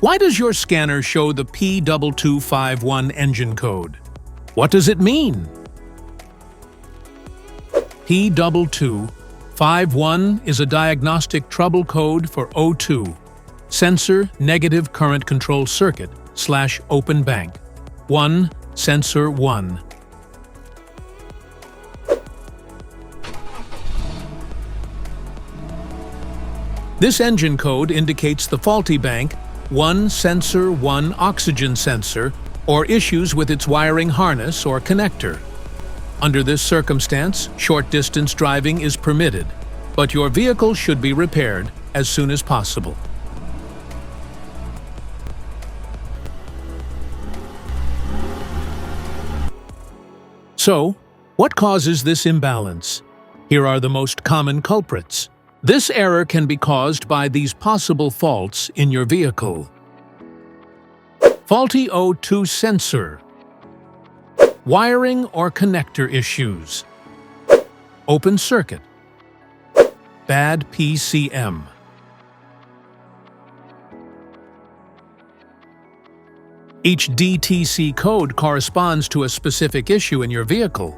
Why does your scanner show the P2251 engine code? What does it mean? P2251 is a diagnostic trouble code for O2, Sensor Negative Current Control Circuit / Open Bank. 1. Sensor 1. This engine code indicates the faulty bank, 1 sensor 1 oxygen sensor, or issues with its wiring harness or connector. Under this circumstance, short-distance driving is permitted, but your vehicle should be repaired as soon as possible. So, what causes this imbalance? Here are the most common culprits. This error can be caused by these possible faults in your vehicle. Faulty O2 sensor. Wiring or connector issues. Open circuit. Bad PCM. Each DTC code corresponds to a specific issue in your vehicle.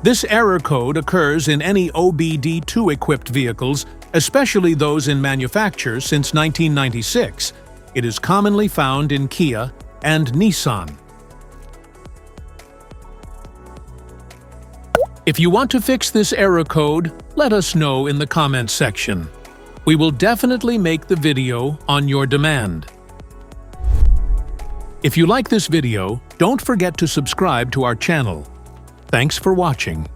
This error code occurs in any OBD2-equipped vehicles, especially those in manufacture since 1996. It is commonly found in Kia and Nissan. If you want to fix this error code, let us know in the comments section. We will definitely make the video on your demand. If you like this video, don't forget to subscribe to our channel. Thanks for watching.